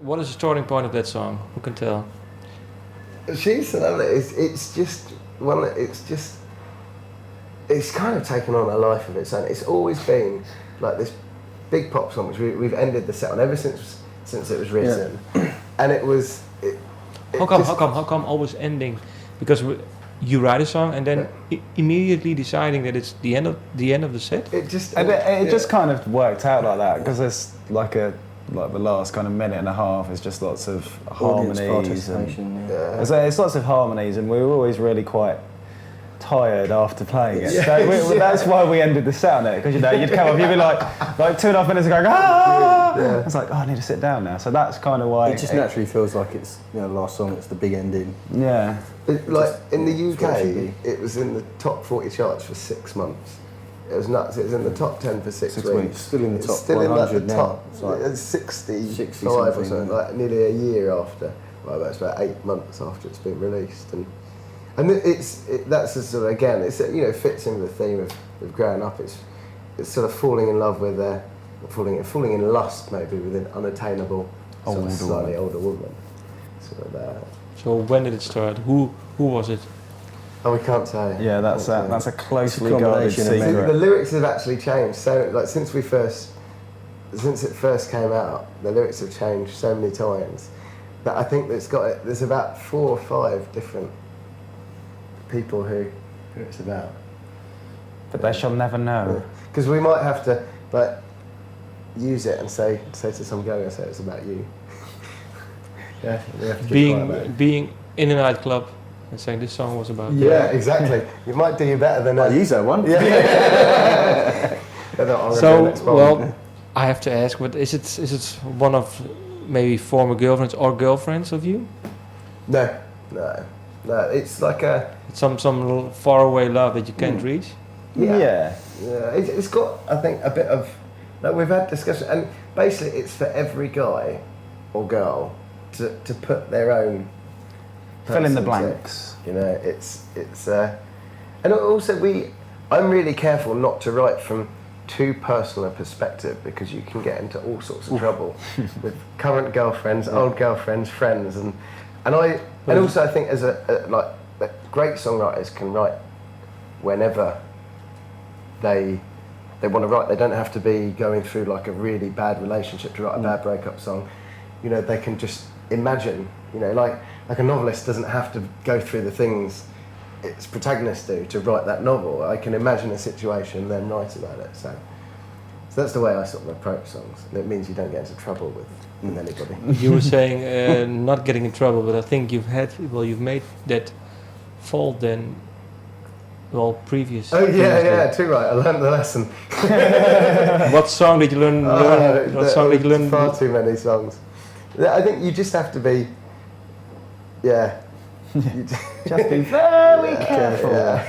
What is the starting point of that song? Who can tell? She's lovely. It's just one that it's kind of taken on a life of its own. It's always been like this big pop song, which we've ended the set on ever since it was written, and it was. How come always ending? Because you write a song and then immediately deciding that it's the end of the set. It just kind of worked out like that because there's like the last kind of minute and a half is just lots of harmonies and it's lots of harmonies, and we were always really quite tired after playing it. So that's why we ended the set on it, because you'd come up, you'd be like 2.5 minutes ago, it's like, I need to sit down now. So that's kind of why it just naturally feels like it's the last song. It's the big ending. Yeah. In the UK, it was in the top 40 charts for 6 months. It was nuts. It was in the top 10 for 6 weeks. Still in the top still 100 in the now. top, It's like 65 or something, like nearly a year after. Well, it's about 8 months after it's been released, and that's a sort of, again, it's fits in with the theme of growing up. It's sort of falling in love with falling in lust maybe with an unattainable slightly older woman. Sort of that. So when did it start? Who was it? Oh, we can't say. Yeah, that's a closely guarded secret. The lyrics have actually changed. So, like, since it first came out, the lyrics have changed so many times that I think there's about 4 or 5 different people who it's about. But they shall never know. Because we might have to use it and say to some girl, I say it's about you. Yeah, we have to being in a nightclub and saying this song was about you. Yeah, exactly. You might do you better than I'll use that one. Yeah. I have to ask, but is it one of maybe former girlfriends or girlfriends of you? No. It's like some little faraway love that you can't reach. Yeah. It's got, I think, a bit of. We've had discussion, and basically, it's for every guy or girl to put their own. Fill in the blanks. And also I'm really careful not to write from too personal a perspective, because you can get into all sorts of trouble with current girlfriends, old girlfriends, friends, and also I think as great songwriters can write whenever they want to write. They don't have to be going through like a really bad relationship to write a bad breakup song. They can just imagine. Like a novelist doesn't have to go through the things its protagonists do to write that novel. I can imagine a situation and then write about it. So that's the way I sort of approach songs. And it means you don't get into trouble with anybody. You were saying not getting in trouble, but I think you've made that fault then. Previous. Oh yeah, too right. I learned the lesson. What song did you learn? What song did you learn? Far too many songs. I think you just have to be. Yeah. Just be very careful. Yeah.